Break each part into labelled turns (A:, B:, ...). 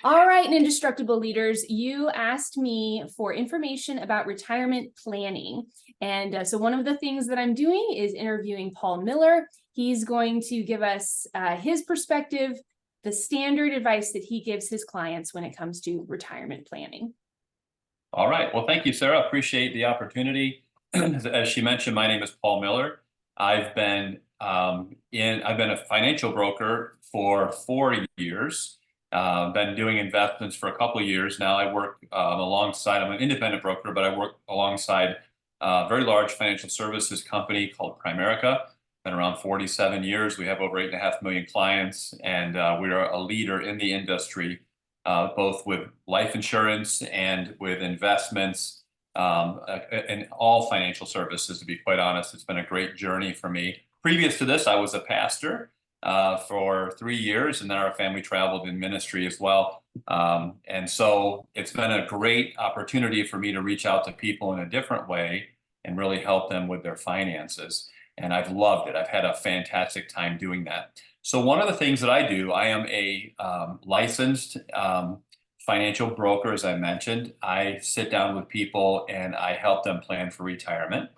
A: All right, and indestructible leaders, you asked me for information about retirement planning. And so one of the things that I'm doing is interviewing Paul Miller. He's going to give us his perspective, the standard advice that he gives his clients when it comes to retirement planning.
B: All right. Well, thank you, Sarah. Appreciate the opportunity. As she mentioned, my name is Paul Miller. I've been a financial broker for 4 years. Been doing investments for a couple of years now. I work alongside. I'm an independent broker, but I work alongside a very large financial services company called Primerica. Been around 47 years. We have over 8.5 million clients, and we are a leader in the industry, both with life insurance and with investments, and all financial services, to be quite honest. It's been a great journey for me. Previous to this, I was a pastor for 3 years, and then our family traveled in ministry as well. And so it's been a great opportunity for me to reach out to people in a different way and really help them with their finances. And I've loved it. I've had a fantastic time doing that. So one of the things that I do, I am a licensed financial broker, as I mentioned. I sit down with people and I help them plan for retirement.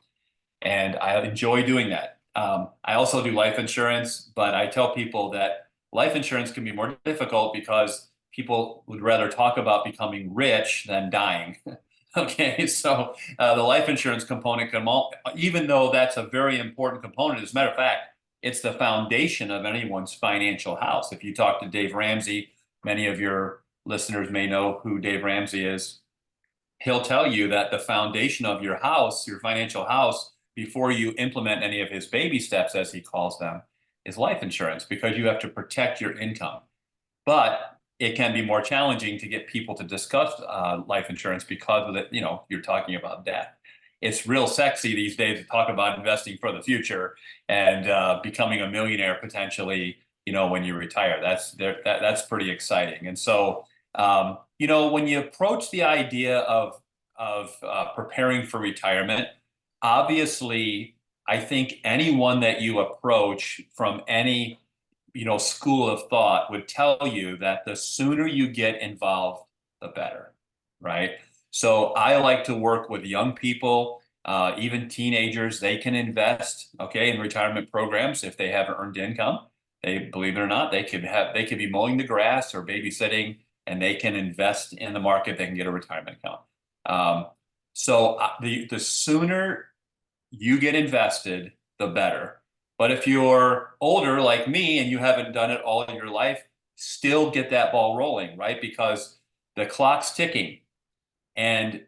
B: And I enjoy doing that. I also do life insurance, but I tell people that life insurance can be more difficult because people would rather talk about becoming rich than dying. Okay, so the life insurance component even though that's a very important component, as a matter of fact, it's the foundation of anyone's financial house. If you talk to Dave Ramsey, many of your listeners may know who Dave Ramsey is. He'll tell you that the foundation of your house, your financial house, before you implement any of his baby steps, as he calls them, is life insurance, because you have to protect your income. But it can be more challenging to get people to discuss life insurance because of it. You're talking about death. It's real sexy these days to talk about investing for the future and becoming a millionaire potentially, when you retire. That's pretty exciting. And so, when you approach the idea of preparing for retirement, obviously, I think anyone that you approach from any school of thought would tell you that the sooner you get involved, the better, right? So I like to work with young people, even teenagers. They can invest, okay, in retirement programs if they have earned income. Believe it or not, they could be mowing the grass or babysitting, and they can invest in the market. They can get a retirement account. The sooner you get invested, the better. But if you're older like me and you haven't done it all in your life, still get that ball rolling, right? Because the clock's ticking. And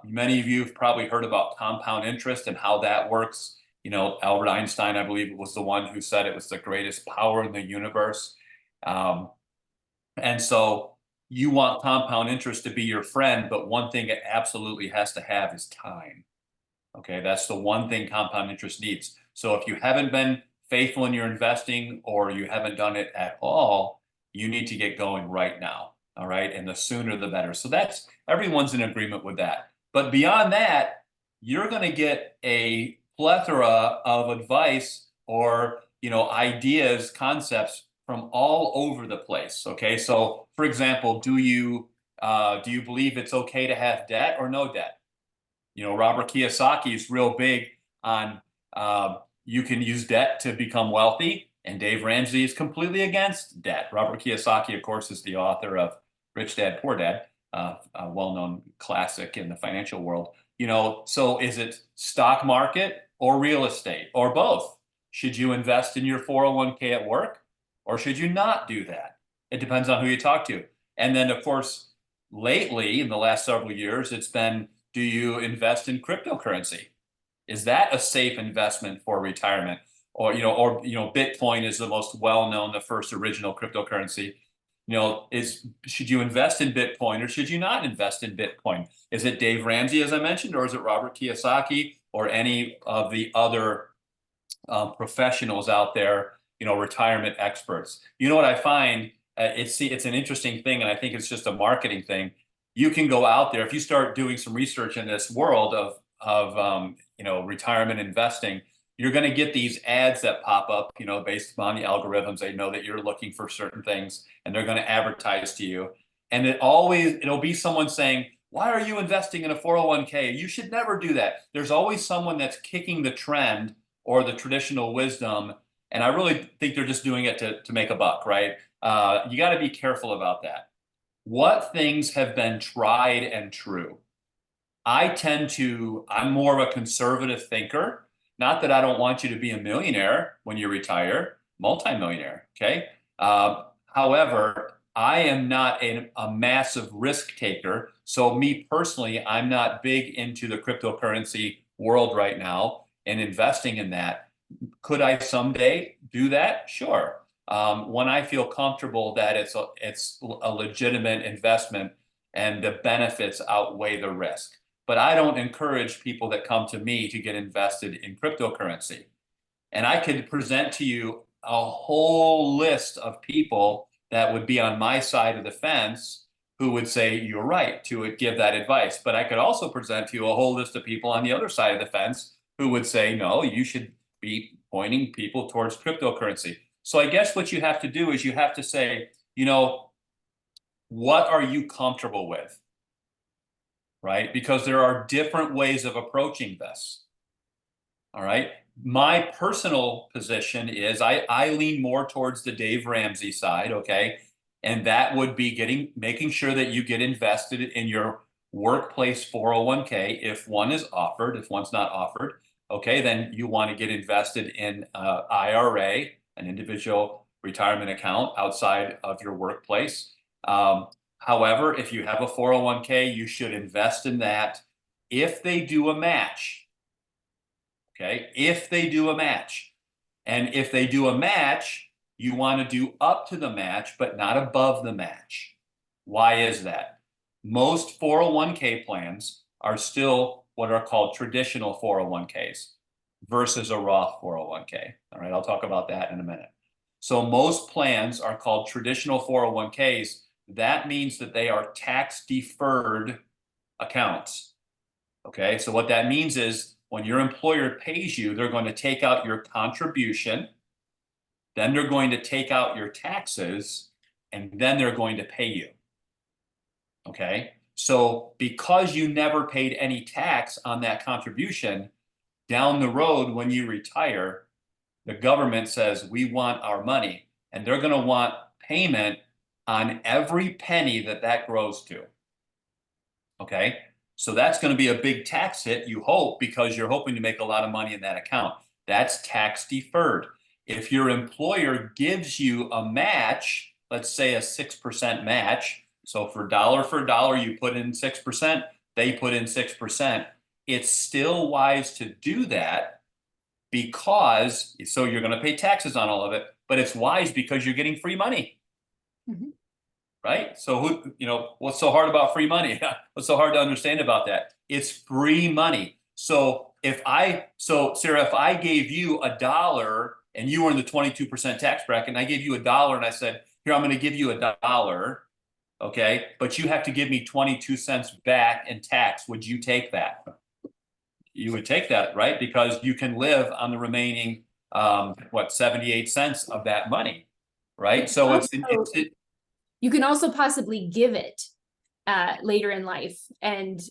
B: many of you have probably heard about compound interest and how that works. Albert Einstein, I believe, was the one who said it was the greatest power in the universe. And so you want compound interest to be your friend, but one thing it absolutely has to have is time. Okay, that's the one thing compound interest needs. So if you haven't been faithful in your investing or you haven't done it at all, you need to get going right now. All right, and the sooner the better. So everyone's in agreement with that. But beyond that, you're going to get a plethora of advice or ideas, concepts from all over the place. Okay, so for example, do you believe it's okay to have debt or no debt? Robert Kiyosaki is real big on you can use debt to become wealthy, and Dave Ramsey is completely against debt. Robert Kiyosaki, of course, is the author of Rich Dad, Poor Dad, a well-known classic in the financial world. So is it stock market or real estate or both? Should you invest in your 401k at work, or should you not do that? It depends on who you talk to. And then, of course, lately, in the last several years, it's been, do you invest in cryptocurrency? Is that a safe investment for retirement? Or Bitcoin is the most well-known, the first original cryptocurrency. Should you invest in Bitcoin or should you not invest in Bitcoin? Is it Dave Ramsey, as I mentioned, or is it Robert Kiyosaki or any of the other professionals out there, retirement experts? What I find, it's an interesting thing, and I think it's just a marketing thing. You can go out there if you start doing some research in this world of retirement investing. You're going to get these ads that pop up, based upon the algorithms. They know that you're looking for certain things, and they're going to advertise to you. And it'll be someone saying, why are you investing in a 401k? You should never do that. There's always someone that's kicking the trend or the traditional wisdom. And I really think they're just doing it to make a buck, right? You got to be careful about that. What things have been tried and true? I'm more of a conservative thinker. Not that I don't want you to be a millionaire when you retire, multimillionaire, okay? However, I am not a massive risk taker. So me personally, I'm not big into the cryptocurrency world right now and investing in that. Could I someday do that? Sure. When I feel comfortable that it's a legitimate investment and the benefits outweigh the risk. But I don't encourage people that come to me to get invested in cryptocurrency. And I could present to you a whole list of people that would be on my side of the fence who would say you're right to give that advice. But I could also present to you a whole list of people on the other side of the fence who would say, no, you should be pointing people towards cryptocurrency. So I guess what you have to do is you have to say, what are you comfortable with? Right? Because there are different ways of approaching this. All right. My personal position is I lean more towards the Dave Ramsey side. Okay. And that would be making sure that you get invested in your workplace 401k if one is offered. If one's not offered, okay, then you want to get invested in IRA, an individual retirement account outside of your workplace. However, if you have a 401k, you should invest in that if they do a match. Okay, if they do a match. And if they do a match, you want to do up to the match, but not above the match. Why is that? Most 401k plans are still what are called traditional 401ks versus a Roth 401k. All right, I'll talk about that in a minute. So most plans are called traditional 401ks. That means that they are tax deferred accounts. Okay, so what that means is when your employer pays you, they're going to take out your contribution, then they're going to take out your taxes, and then they're going to pay you. Okay, so because you never paid any tax on that contribution, down the road when you retire, the government says, we want our money, and they're going to want payment on every penny that grows to. Okay, so that's going to be a big tax hit, you hope, because you're hoping to make a lot of money in that account. That's tax deferred. If your employer gives you a match, let's say a 6% match, so for dollar you put in 6%, they put in 6%. It's still wise to do that because, so you're going to pay taxes on all of it, but it's wise because you're getting free money. Mm-hmm. Right? So what's so hard about free money? What's so hard to understand about that? It's free money. So Sarah, if I gave you $1 and you were in the 22% tax bracket and I gave you $1 and I said, here, I'm going to give you $1, okay, but you have to give me 22 cents back in tax. Would you take that? You would take that, right? Because you can live on the remaining, 78 cents of that money, right? So
A: you can also possibly give it later in life, and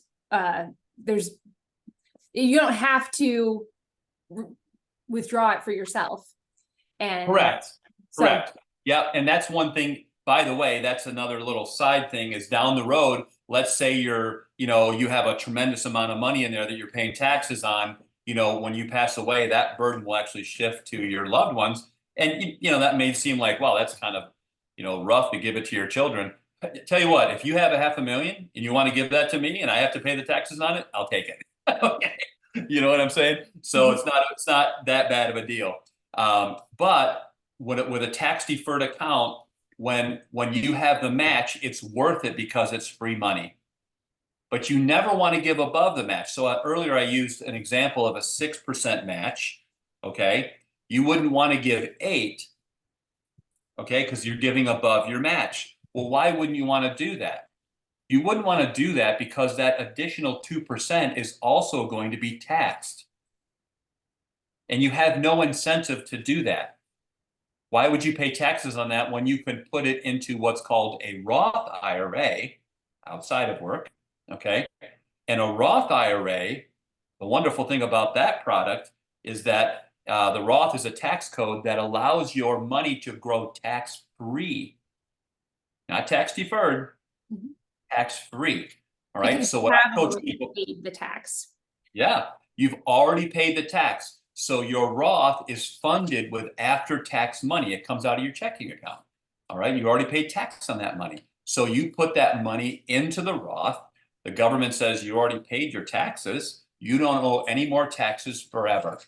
A: you don't have to withdraw it for yourself. And
B: correct. Yeah, and that's one thing. By the way, that's another little side thing is down the road. Let's say you have a tremendous amount of money in there that you're paying taxes on. When you pass away, that burden will actually shift to your loved ones, and that may seem like, wow, that's kind of rough to give it to your children. Tell you what, if you have $500,000 and you want to give that to me and I have to pay the taxes on it, I'll take it. Okay. You know what I'm saying? So it's not that bad of a deal. But with a tax deferred account, when you have the match, it's worth it because it's free money. But you never want to give above the match. So earlier I used an example of a 6% match. Okay. You wouldn't want to give 8%. Okay, because you're giving above your match. Well, why wouldn't you want to do that? You wouldn't want to do that because that additional 2% is also going to be taxed. And you have no incentive to do that. Why would you pay taxes on that when you can put it into what's called a Roth IRA outside of work? Okay. And a Roth IRA, the wonderful thing about that product is that the Roth is a tax code that allows your money to grow tax-free, not tax deferred,
A: Mhm.
B: tax-free. All right.
A: Because
B: So
A: you
B: what I
A: have
B: coach
A: already
B: people,
A: paid the tax.
B: yeah, you've already paid the tax. So your Roth is funded with after-tax money. It comes out of your checking account. All right. You already paid tax on that money. So you put that money into the Roth. The government says you already paid your taxes. You don't owe any more taxes forever.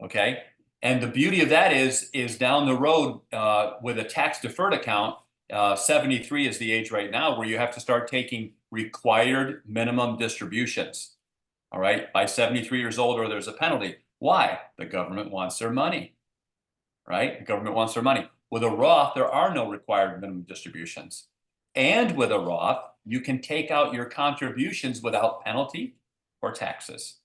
B: Okay. And the beauty of that is down the road with a tax deferred account, 73 is the age right now where you have to start taking required minimum distributions. All right. By 73 years old, or there's a penalty. Why? The government wants their money. Right? The government wants their money. With a Roth, there are no required minimum distributions. And with a Roth, you can take out your contributions without penalty or taxes.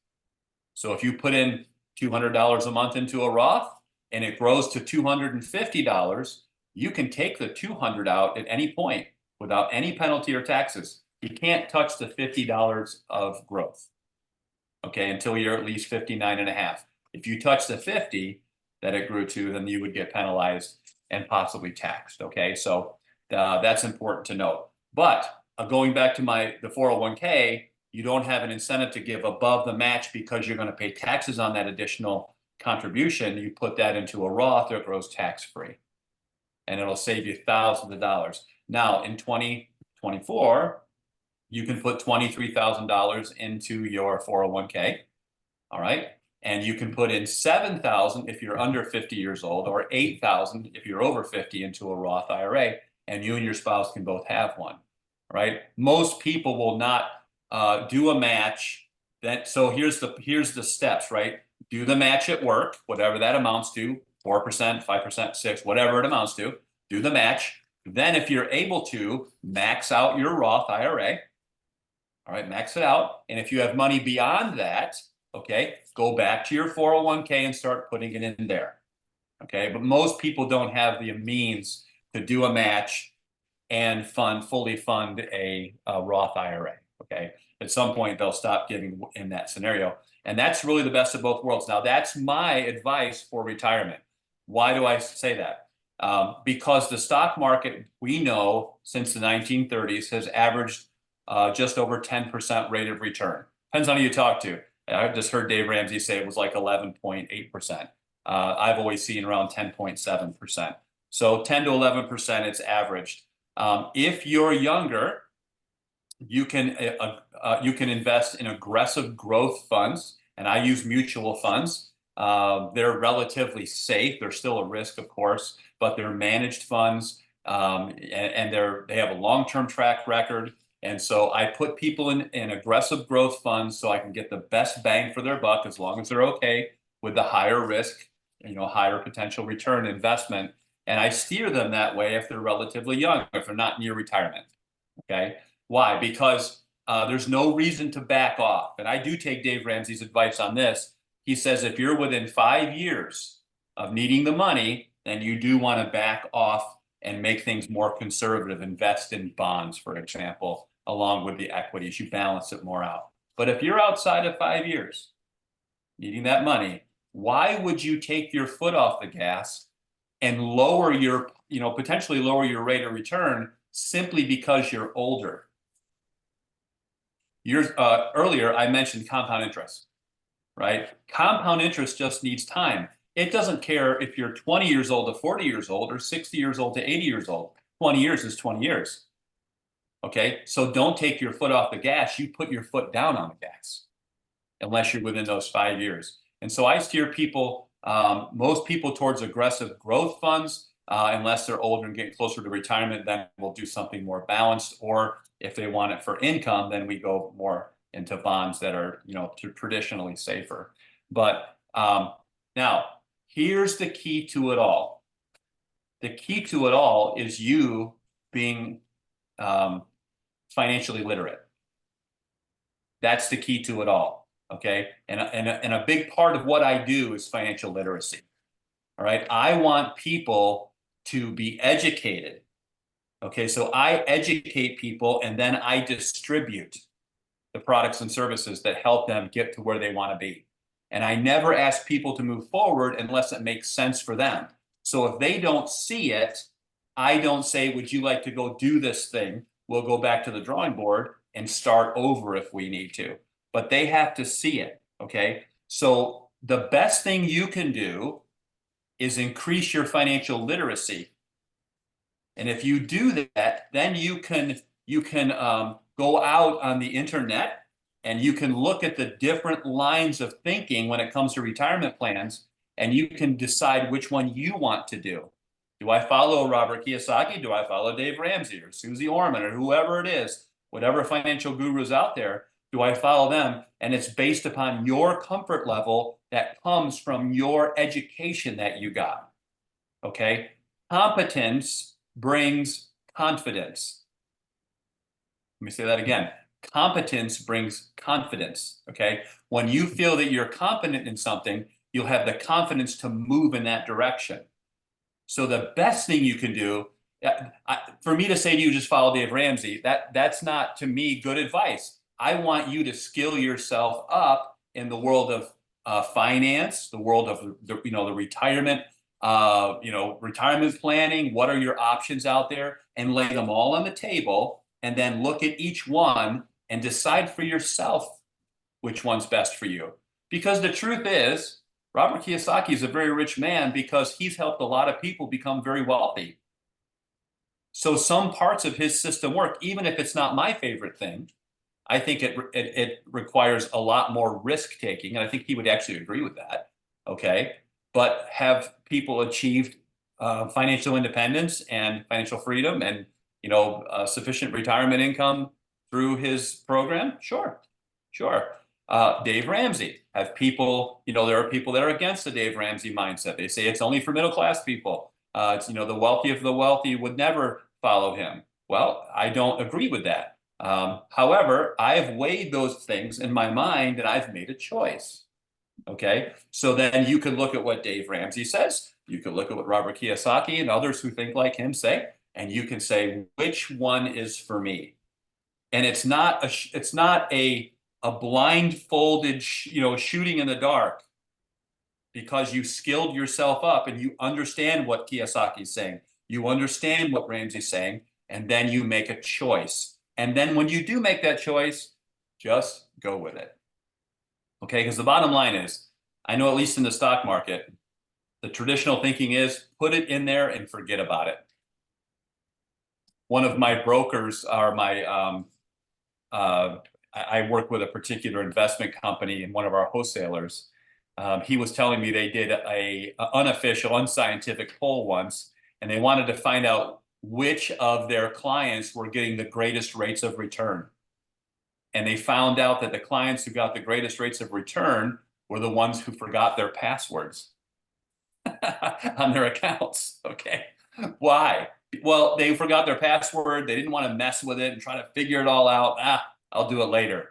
B: So if you put in $200 a month into a Roth and it grows to $250, you can take the 200 out at any point without any penalty or taxes. You can't touch the $50 of growth. Okay, until you're at least 59 and a half. If you touch the 50 that it grew to, then you would get penalized and possibly taxed. Okay, so that's important to note. But going back to the 401k, you don't have an incentive to give above the match because you're going to pay taxes on that additional contribution. You put that into a Roth, it grows tax-free, and it'll save you thousands of dollars. Now, in 2024, you can put $23,000 into your 401k. All right. And you can put in 7,000 if you're under 50 years old, or 8,000 if you're over 50 into a Roth IRA, and you and your spouse can both have one. All right. Most people will not do a match. So here's the steps, right? Do the match at work, whatever that amounts to, 4%, 5%, 6%, whatever it amounts to. Do the match. Then if you're able to, max out your Roth IRA. All right, max it out. And if you have money beyond that, okay, go back to your 401k and start putting it in there. Okay, but most people don't have the means to do a match and fully fund a Roth IRA. Okay, at some point they'll stop giving in that scenario. And that's really the best of both worlds. Now, that's my advice for retirement. Why do I say that? Because the stock market, we know, since the 1930s has averaged just over 10% rate of return. Depends on who you talk to. I just heard Dave Ramsey say it was like 11.8%. I've always seen around 10.7%. So 10 to 11% it's averaged. If you're younger, you can invest in aggressive growth funds, and I use mutual funds. They're relatively safe. There's still a risk, of course, but they're managed funds, and they have a long-term track record. And so I put people in aggressive growth funds so I can get the best bang for their buck, as long as they're okay with the higher risk, higher potential return investment. And I steer them that way if they're relatively young, if they're not near retirement. Okay. Why? Because there's no reason to back off. And I do take Dave Ramsey's advice on this. He says if you're within 5 years of needing the money, then you do want to back off and make things more conservative, invest in bonds, for example, along with the equities. You balance it more out. But if you're outside of 5 years needing that money, why would you take your foot off the gas and lower your, potentially lower your rate of return simply because you're older? Earlier, I mentioned compound interest, right? Compound interest just needs time. It doesn't care if you're 20 years old to 40 years old or 60 years old to 80 years old. 20 years is 20 years. Okay, so don't take your foot off the gas. You put your foot down on the gas unless you're within those 5 years. And so I steer people, most people, towards aggressive growth funds. Unless they're older and getting closer to retirement, then we'll do something more balanced. Or if they want it for income, then we go more into bonds that are, traditionally safer. But now, here's the key to it all. The key to it all is you being financially literate. That's the key to it all. Okay, and a big part of what I do is financial literacy. All right. I want people to be educated. Okay. So I educate people and then I distribute the products and services that help them get to where they want to be. And I never ask people to move forward unless it makes sense for them. So if they don't see it, I don't say, would you like to go do this thing? We'll go back to the drawing board and start over if we need to. But they have to see it. Okay. So the best thing you can do is increase your financial literacy. And if you do that, then you can go out on the internet and you can look at the different lines of thinking when it comes to retirement plans, and you can decide which one you want to do. Do I follow Robert Kiyosaki? Do I follow Dave Ramsey or Susie Orman or whoever it is, whatever financial gurus out there? Do I follow them? And it's based upon your comfort level that comes from your education that you got. Okay. Competence brings confidence. Let me say that again. Competence brings confidence. Okay. When you feel that you're competent in something, you'll have the confidence to move in that direction. So the best thing you can do, for me to say to you, just follow Dave Ramsey, that's not, to me, good advice. I want you to skill yourself up in the world of finance, the world of the retirement, retirement planning. What are your options out there? And lay them all on the table, and then look at each one and decide for yourself which one's best for you. Because the truth is, Robert Kiyosaki is a very rich man because he's helped a lot of people become very wealthy. So some parts of his system work, even if it's not my favorite thing. I think it requires a lot more risk taking, and I think he would actually agree with that. Okay, but have people achieved financial independence and financial freedom and sufficient retirement income through his program? Sure. Dave Ramsey, have people, there are people that are against the Dave Ramsey mindset. They say it's only for middle class people. It's, the wealthy of the wealthy would never follow him. Well, I don't agree with that. However, I've weighed those things in my mind and I've made a choice. Okay. So then you can look at what Dave Ramsey says. You can look at what Robert Kiyosaki and others who think like him say, and you can say, which one is for me? And it's not a blindfolded, shooting in the dark, because you skilled yourself up and you understand what Kiyosaki's saying. You understand what Ramsey's saying, and then you make a choice. And then when you do make that choice, just go with it. Okay, because the bottom line is, I know at least in the stock market, the traditional thinking is put it in there and forget about it. One of my brokers are I work with a particular investment company and one of our wholesalers. He was telling me they did a unofficial, unscientific poll once, and they wanted to find out which of their clients were getting the greatest rates of return. And they found out that the clients who got the greatest rates of return were the ones who forgot their passwords on their accounts. Okay. Why? Well, they forgot their password. They didn't want to mess with it and try to figure it all out. I'll do it later.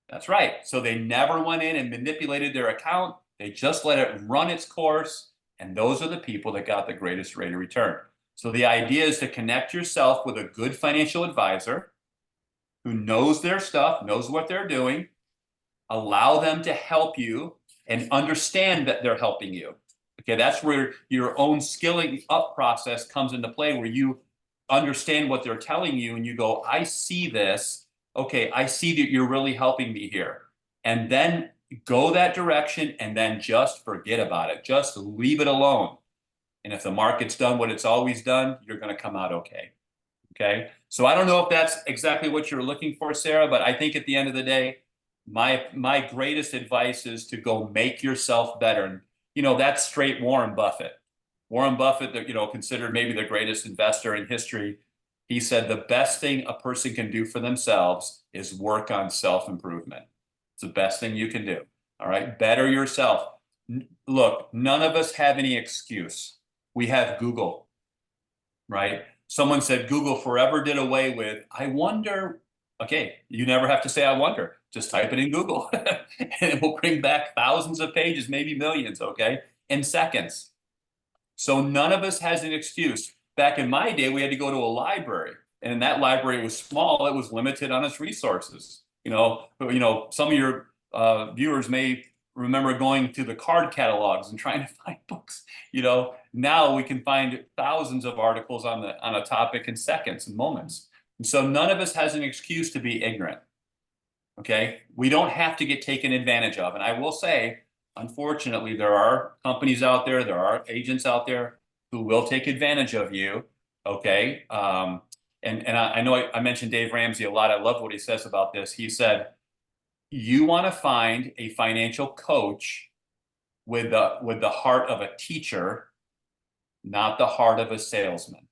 B: That's right. So they never went in and manipulated their account. They just let it run its course. And those are the people that got the greatest rate of return. So the idea is to connect yourself with a good financial advisor who knows their stuff, knows what they're doing. Allow them to help you and understand that they're helping you. Okay, that's where your own skilling up process comes into play, where you understand what they're telling you and you go, I see this. Okay, I see that you're really helping me here. And then go that direction and then just forget about it. Just leave it alone. And if the market's done what it's always done, you're going to come out okay. Okay. So I don't know if that's exactly what you're looking for, Sarah, but I think at the end of the day, my greatest advice is to go make yourself better. And, that's straight Warren Buffett. Warren Buffett, considered maybe the greatest investor in history. He said the best thing a person can do for themselves is work on self-improvement. It's the best thing you can do. All right. Better yourself. Look, none of us have any excuse. We have Google, right? Someone said Google forever did away with, I wonder. Okay, you never have to say, I wonder. Just type it in Google and it will bring back thousands of pages, maybe millions, okay, in seconds. So none of us has an excuse. Back in my day, we had to go to a library, and that library was small. It was limited on its resources. Some of your viewers may remember going to the card catalogs and trying to find books. Now we can find thousands of articles on a topic in seconds and moments. And so none of us has an excuse to be ignorant. Okay, we don't have to get taken advantage of. And I will say, unfortunately, there are companies out there, there are agents out there who will take advantage of you. Okay. And I know I mentioned Dave Ramsey a lot. I love what he says about this. He said, you want to find a financial coach with the heart of a teacher, not the heart of a salesman.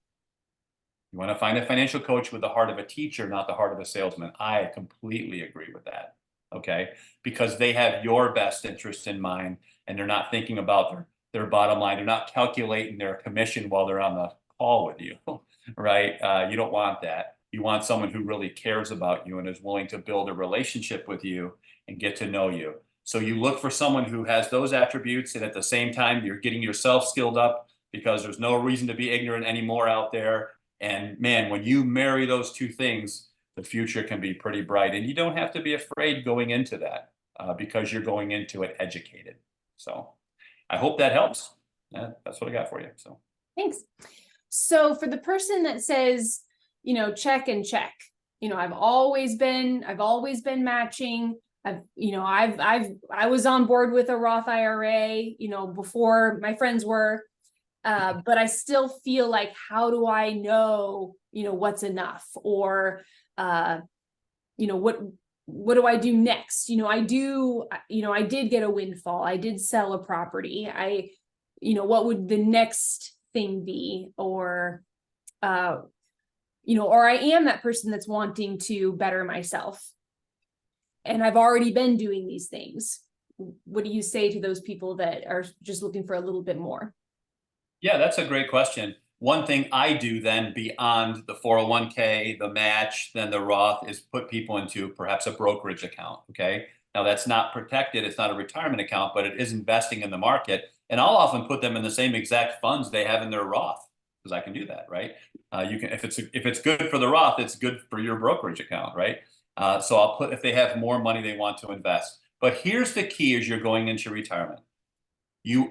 B: You want to find a financial coach with the heart of a teacher, not the heart of a salesman. I completely agree with that. Okay. Because they have your best interest in mind, and they're not thinking about their bottom line. They're not calculating their commission while they're on the call with you, right? You don't want that. You want someone who really cares about you and is willing to build a relationship with you and get to know you. So you look for someone who has those attributes, and at the same time, you're getting yourself skilled up, because there's no reason to be ignorant anymore out there. And man, when you marry those two things, the future can be pretty bright, and you don't have to be afraid going into that because you're going into it educated. So I hope that helps. Yeah, that's what I got for you. So
A: Thanks. So for the person that says, check and check, I was on board with a Roth IRA, before my friends were. But I still feel like, how do I know, what's enough? Or, what do I do next? I did get a windfall. I did sell a property. What would the next thing be? Or, or I am that person that's wanting to better myself, and I've already been doing these things. What do you say to those people that are just looking for a little bit more?
B: yeah, that's a great question. One thing I do then beyond the 401k, the match, then the Roth, is put people into perhaps a brokerage account. Okay. Now that's not protected. It's not a retirement account, but it is investing in the market. And I'll often put them in the same exact funds they have in their Roth, because I can do that, right? You can, if it's good for the Roth, it's good for your brokerage account, right? So I'll put, if they have more money they want to invest. But here's the key as you're going into retirement.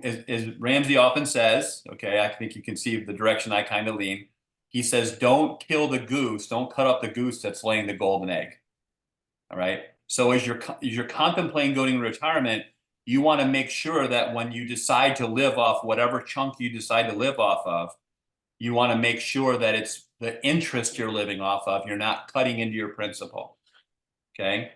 B: As Ramsey often says, okay, I think you can see the direction I kind of lean. He says, don't kill the goose, don't cut up the goose that's laying the golden egg. All right. So as you're contemplating going to retirement, you want to make sure that when you decide to live off whatever chunk you decide to live off of, you want to make sure that it's the interest you're living off of. You're not cutting into your principal. Okay.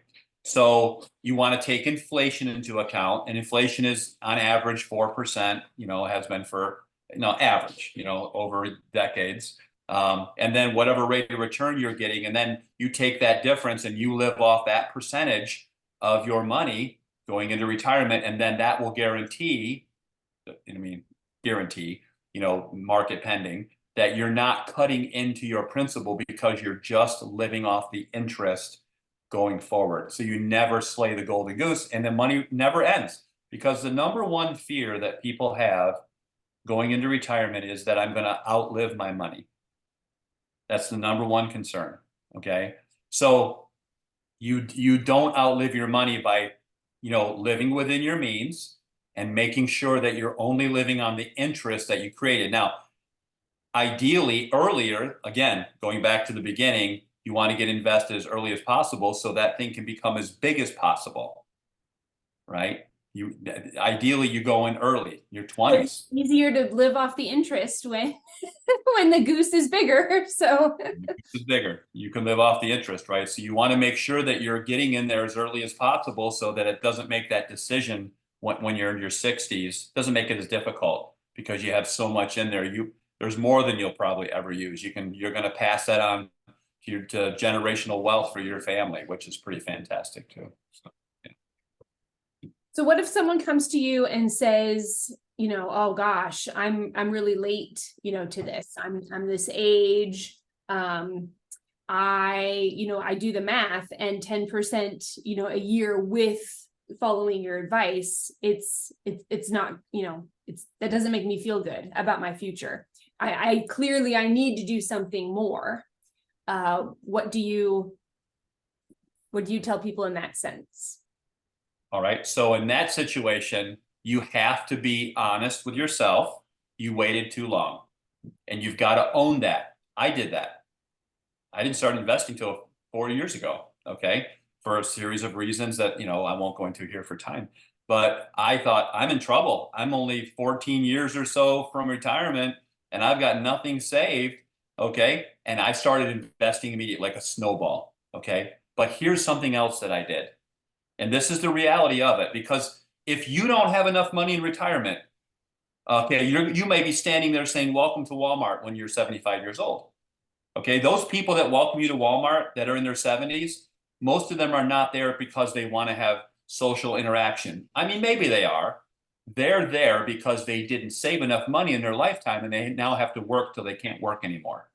B: So you want to take inflation into account, and inflation is on average 4%, has been for, average, over decades. And then whatever rate of return you're getting, and then you take that difference and you live off that percentage of your money going into retirement. And then that will guarantee, market pending, that you're not cutting into your principal, because you're just living off the interest going forward. So you never slay the golden goose, and the money never ends. Because the number one fear that people have going into retirement is that I'm going to outlive my money. That's the number one concern. Okay. So you don't outlive your money by, living within your means and making sure that you're only living on the interest that you created. Now, ideally earlier, again, going back to the beginning, you want to get invested as early as possible so that thing can become as big as possible, right? Ideally you go in early, your 20s.
A: It's easier to live off the interest when when the goose is bigger. So
B: it's bigger. You can live off the interest, right? So you want to make sure that you're getting in there as early as possible so that it doesn't make that decision when you're in your 60s. It doesn't make it as difficult because you have so much in there. There's more than you'll probably ever use. You're going to pass that on to generational wealth for your family, which is pretty fantastic too.
A: So what if someone comes to you and says, oh gosh, I'm really late, to this. I'm this age. I do the math, and 10%, a year with following your advice, it's not, that doesn't make me feel good about my future. I clearly, I need to do something more. What do you tell people in that sense?
B: All right. So in that situation, you have to be honest with yourself. You waited too long, and you've got to own that. I did that. I didn't start investing till 4 years ago. Okay. For a series of reasons that, I won't go into here for time, but I thought I'm in trouble. I'm only 14 years or so from retirement and I've got nothing saved. Okay. And I started investing immediately like a snowball. Okay. But here's something else that I did. And this is the reality of it, because if you don't have enough money in retirement, okay, you may be standing there saying, welcome to Walmart when you're 75 years old. Okay, those people that welcome you to Walmart that are in their 70s, most of them are not there because they want to have social interaction. I mean, maybe they are. They're there because they didn't save enough money in their lifetime and they now have to work till they can't work anymore.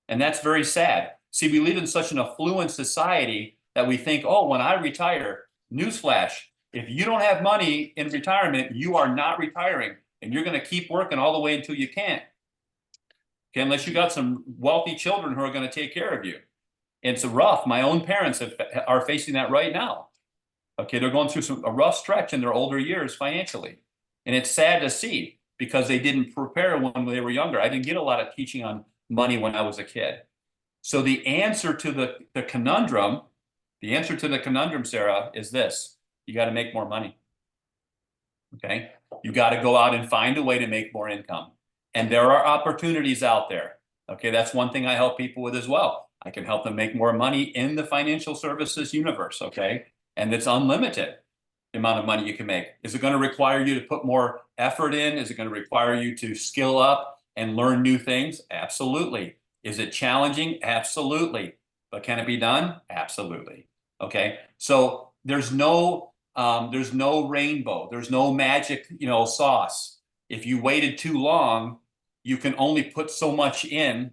B: And that's very sad. See, we live in such an affluent society that we think, oh, when I retire, newsflash, if you don't have money in retirement, you are not retiring and you're going to keep working all the way until you can't. Okay, unless you got some wealthy children who are going to take care of you. And it's rough. My own parents are facing that right now. Okay, they're going through a rough stretch in their older years financially. And it's sad to see because they didn't prepare when they were younger. I didn't get a lot of teaching on money when I was a kid. So the answer to the conundrum, Sarah, is this. You got to make more money. Okay, you got to go out and find a way to make more income. And there are opportunities out there. Okay, that's one thing I help people with as well. I can help them make more money in the financial services universe. Okay, and it's unlimited the amount of money you can make. Is it going to require you to put more effort in? Is it going to require you to skill up and learn new things? Absolutely. Is it challenging? Absolutely. But can it be done? Absolutely. Okay, so there's no rainbow. There's no magic, sauce. If you waited too long, you can only put so much in.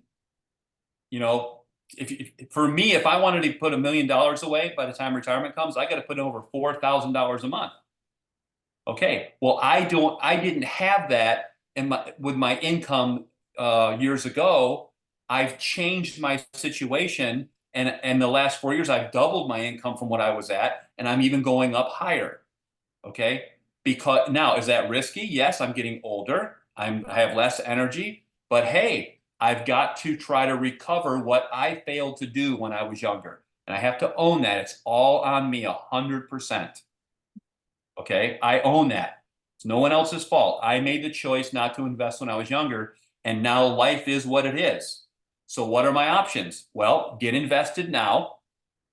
B: For me, if I wanted to put $1 million away by the time retirement comes, I got to put in over $4,000 a month. Okay, well, I didn't have that with my income years ago. I've changed my situation, and the last 4 years, I've doubled my income from what I was at, and I'm even going up higher. Okay, because now, is that risky? Yes, I'm getting older. I have less energy, but hey, I've got to try to recover what I failed to do when I was younger. And I have to own that. It's all on me 100%. Okay, I own that. It's no one else's fault. I made the choice not to invest when I was younger, and now life is what it is. So what are my options? Well, get invested now,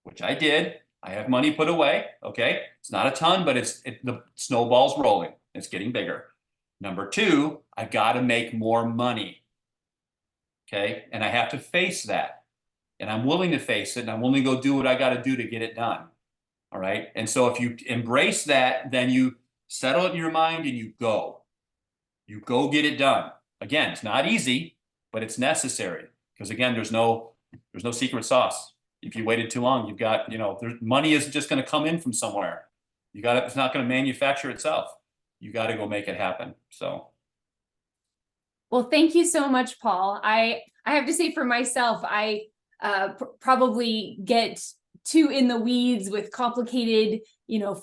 B: which I did. I have money put away. Okay, it's not a ton, but the snowball's rolling. It's getting bigger. Number two, I got to make more money. Okay, and I have to face that, and I'm willing to face it, and I'm willing to go do what I got to do to get it done. All right, and so if you embrace that, then you settle it in your mind and you go get it done. Again, it's not easy, but it's necessary because again, there's no secret sauce. If you waited too long, you've got, money isn't just going to come in from somewhere. It's not going to manufacture itself. You got to go make it happen. So.
A: Well, thank you so much, Paul. I have to say for myself, I probably get too in the weeds with complicated,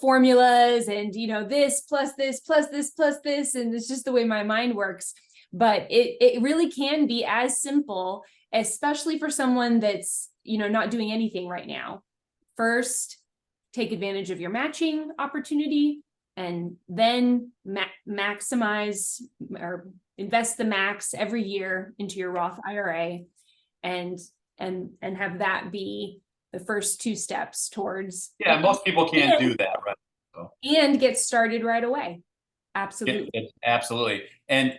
A: formulas and, this plus this plus this plus this. And it's just the way my mind works. But it really can be as simple, especially for someone that's, not doing anything right now. First, take advantage of your matching opportunity and then maximize or invest the max every year into your Roth IRA and have that be the first two steps towards.
B: Yeah, most people can't do that, right? So.
A: And get started right away. Absolutely.
B: Absolutely. And,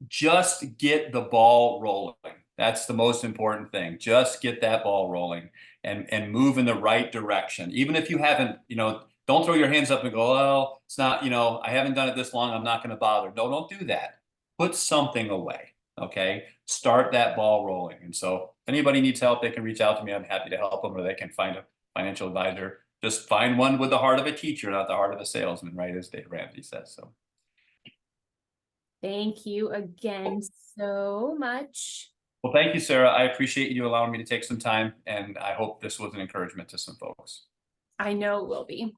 B: just get the ball rolling. That's the most important thing. Just get that ball rolling and move in the right direction. Even if you haven't, don't throw your hands up and go, well, it's not, I haven't done it this long. I'm not going to bother. No, don't do that. Put something away. Okay. Start that ball rolling. And so if anybody needs help, they can reach out to me. I'm happy to help them, or they can find financial advisor. Just find one with the heart of a teacher, not the heart of a salesman, right? As Dave Ramsey says. So
A: Thank you again so much.
B: well, thank you, Sarah. I appreciate you allowing me to take some time, and I hope this was an encouragement to some folks.
A: I know it will be.